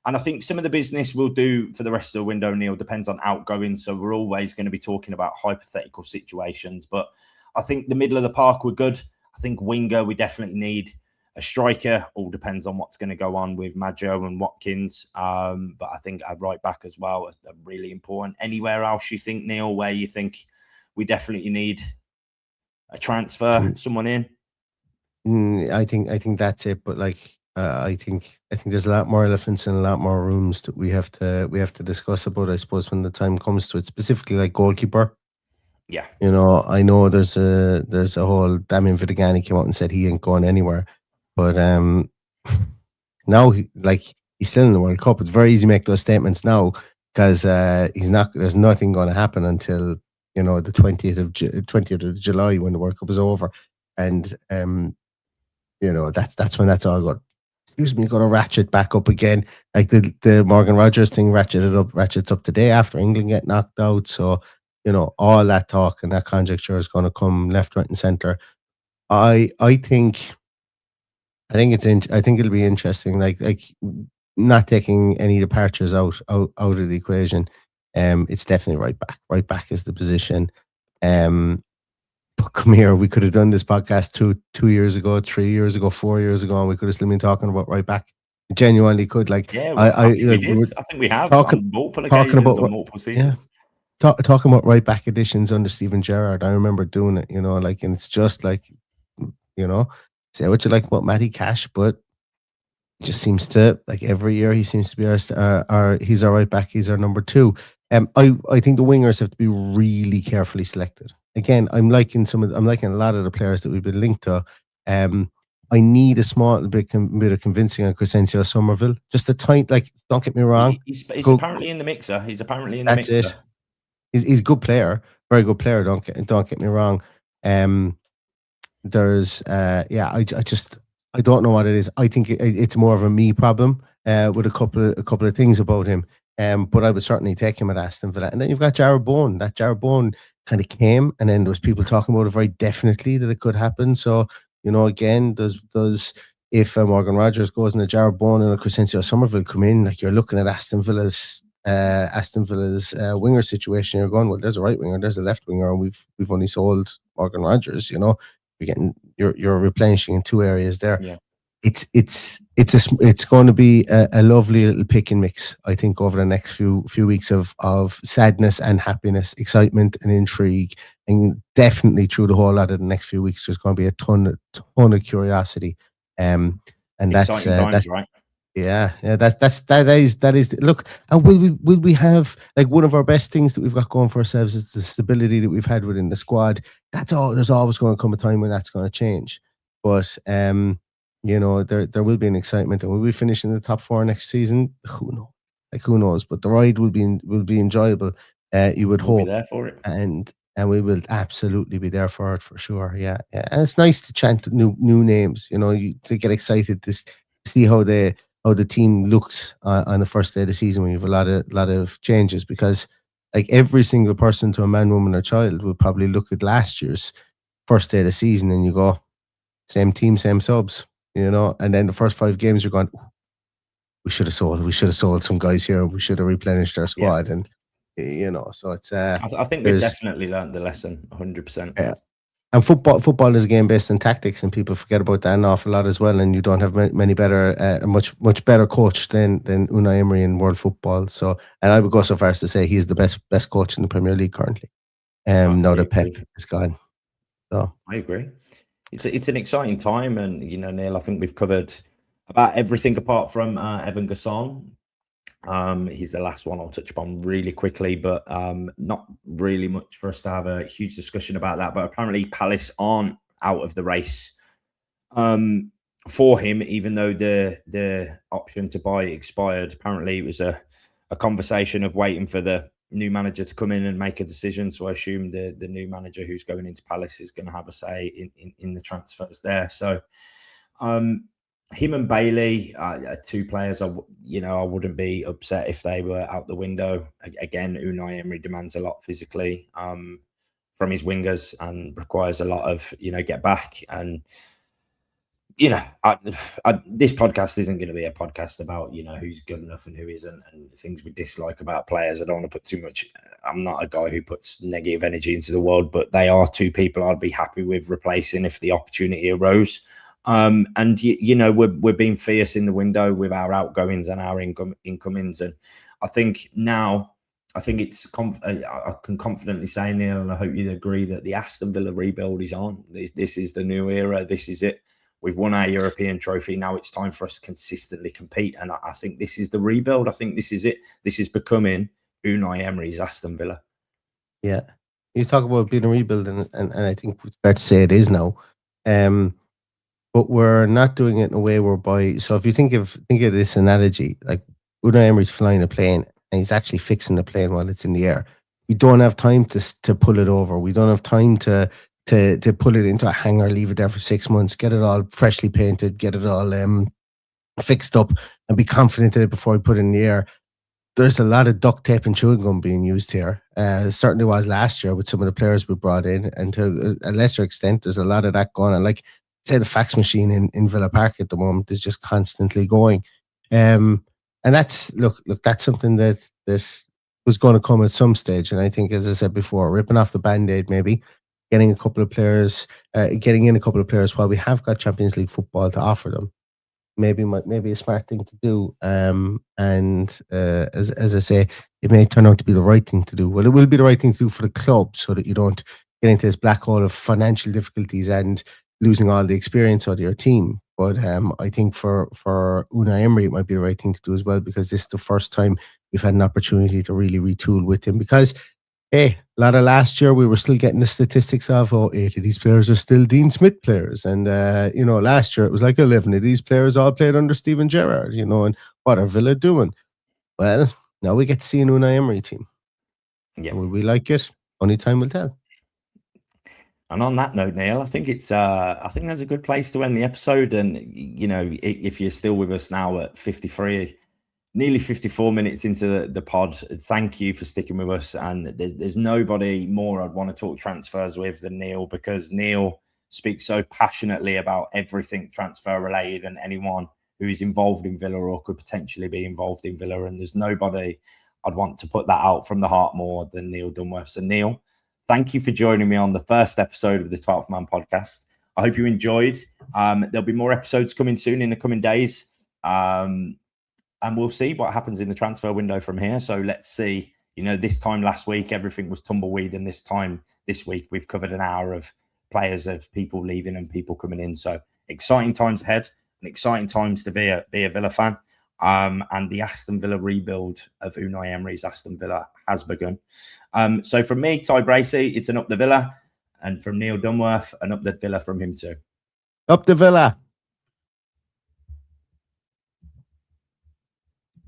Speaker 1: And I think some of the business we'll do for the rest of the window, Neil, depends on outgoing. So we're always going to be talking about hypothetical situations. But I think the middle of the park, we're good. I think winger, we definitely need a striker. All depends on what's going to go on with Maggio and Watkins. But I think a right back as well are really important. Anywhere else you think, Neil, where you think we definitely need a transfer, someone in?
Speaker 2: I think that's it. But I think there's a lot more elephants in a lot more rooms that we have to discuss about, I suppose, when the time comes to it. Specifically, like goalkeeper.
Speaker 1: Yeah,
Speaker 2: I know there's a whole Damien Vidigani came out and said he ain't going anywhere, but now he's still in the World Cup. It's very easy to make those statements now because he's not. There's nothing going to happen until the 20th of July when the World Cup is over, and that's when that's all got. Excuse me, going to ratchet back up again. Like the Morgan Rogers thing ratchets up today after England get knocked out. So, all that talk and that conjecture is going to come left, right, and centre. I think it'll be interesting. Like not taking any departures out of the equation. It's definitely right back. Right back is the position. But come here, we could have done this podcast 2 years ago, 3 years ago, 4 years ago, and we could have still been talking about right back. Genuinely could. I
Speaker 1: think we have on multiple occasions on multiple seasons.
Speaker 2: Yeah. Talking about right back additions under Steven Gerrard. I remember doing it, and it's just say what you like about Matty Cash, but it just seems to, every year he seems to be he's our right back, he's our number two. I think the wingers have to be really carefully selected. Again, I'm liking a lot of the players that we've been linked to. I need a small bit of convincing on Crescencio Somerville. Just a tiny, don't get me wrong.
Speaker 1: He's apparently in the mixer. He's apparently in the mixer.
Speaker 2: That's it. He's a good player, very good player. Don't get me wrong. There's I don't know what it is. I think it's more of a me problem with a couple of things about him. But I would certainly take him at Aston Villa. And then you've got Jarrod Bowen. That Jarrod Bowen kind of came, and then there was people talking about it very definitely that it could happen. So, again, does if Morgan Rogers goes and a Jarrod Bowen and a Crescencio Somerville come in, you're looking at Aston Villa's winger situation. You're going, well, there's a right winger, there's a left winger, and we've only sold Morgan Rogers. You're replenishing in two areas there.
Speaker 1: Yeah.
Speaker 2: It's going to be a lovely little pick and mix, I think, over the next few weeks of sadness and happiness, excitement and intrigue, and definitely through the whole lot of the next few weeks, there's going to be a ton of curiosity. And
Speaker 1: exciting times, right?
Speaker 2: Yeah, that is. Look, and will we have like one of our best things that we've got going for ourselves is the stability that we've had within the squad. That's all. There's always going to come a time when that's going to change. But there will be an excitement, and will we finish in the top four next season? Who knows? Like who knows? But the ride will be enjoyable. You would
Speaker 1: We'll be
Speaker 2: hope,
Speaker 1: there for it.
Speaker 2: and we will absolutely be there for it for sure. Yeah, yeah. And it's nice to chant new names. To get excited to see how the team looks on the first day of the season when you have a lot of changes, because like every single person, to a man, woman, or child, will probably look at last year's first day of the season and you go, same team, same subs, and then the first 5 games you're going, we should have sold some guys here, we should have replenished our squad.
Speaker 1: Yeah.
Speaker 2: And so it's
Speaker 1: I think we've definitely learned the lesson 100%.
Speaker 2: Yeah. And football is a game based on tactics, and people forget about that an awful lot as well. And you don't have many better, a much better coach than Unai Emery in world football. So, and I would go so far as to say he's the best coach in the Premier League currently. Now that Pep is gone. So
Speaker 1: I agree. It's an exciting time, and Neil, I think we've covered about everything apart from Evan Gasson. He's the last one I'll touch upon really quickly, but not really much for us to have a huge discussion about that. But apparently Palace aren't out of the race for him, even though the option to buy expired. Apparently it was a conversation of waiting for the new manager to come in and make a decision. So I assume the new manager who's going into Palace is going to have a say in the transfers there. So him and Bailey are two players. I wouldn't be upset if they were out the window. Again, Unai Emery demands a lot physically from his wingers and requires a lot of get back. And this podcast isn't going to be a podcast about who's good enough and who isn't, and things we dislike about players. I don't want to put too much. I'm not a guy who puts negative energy into the world, but they are two people I'd be happy with replacing if the opportunity arose. And we're being fierce in the window with our outgoings and our incomings, and I think it's I can confidently say, Neil, and I hope you'd agree, that the Aston Villa rebuild is on. This is the new era. This is it. We've won our European trophy. Now it's time for us to consistently compete, and I think this is the rebuild. I think this is it. This is becoming Unai Emery's Aston Villa.
Speaker 2: Yeah, you talk about being a rebuild, and I think it's fair to say it is now. But we're not doing it in a way whereby. So if you think of this analogy, like Unai Emery's flying a plane and he's actually fixing the plane while it's in the air. We don't have time to pull it over. We don't have time to pull it into a hangar, leave it there for 6 months, get it all freshly painted, get it all fixed up, and be confident in it before we put it in the air. There's a lot of duct tape and chewing gum being used here. Certainly was last year with some of the players we brought in, and to a lesser extent, there's a lot of that going on. Like, say the fax machine in Villa Park at the moment is just constantly going. And that's that's something that was going to come at some stage. And I think, as I said before, ripping off the Band-Aid, maybe getting in a couple of players while we have got Champions League football to offer them, maybe a smart thing to do. And as I say, it may turn out to be the right thing to do. Well, it will be the right thing to do for the club, so that you don't get into this black hole of financial difficulties and losing all the experience out of your team. But I think for Unai Emery, it might be the right thing to do as well, because this is the first time we've had an opportunity to really retool with him. Because, hey, a lot of last year we were still getting the statistics of, 8 of these players are still Dean Smith players. And, last year it was like 11 of these players all played under Steven Gerrard, and what are Villa doing? Well, now we get to see an Unai Emery team.
Speaker 1: Yeah.
Speaker 2: Will we like it? Only time will tell.
Speaker 1: And on that note, Neil, I think that's a good place to end the episode. And, if you're still with us now at 53, nearly 54 minutes into the pod, thank you for sticking with us. And there's nobody more I'd want to talk transfers with than Neil, because Neil speaks so passionately about everything transfer related and anyone who is involved in Villa or could potentially be involved in Villa. And there's nobody I'd want to put that out from the heart more than Neil Dunworth. So, Neil, thank you for joining me on the first episode of the 12th Man podcast. I hope you enjoyed. There'll be more episodes coming soon in the coming days. And we'll see what happens in the transfer window from here. So let's see. This time last week, everything was tumbleweed. And this week, we've covered an hour of players, of people leaving and people coming in. So exciting times ahead, and exciting times to be a Villa fan. and the Aston Villa rebuild of Unai Emery's Aston Villa has begun. So from me, Ty Bracey, it's an up the Villa, and from Neil Dunworth, an up the Villa from him too.
Speaker 2: Up the Villa.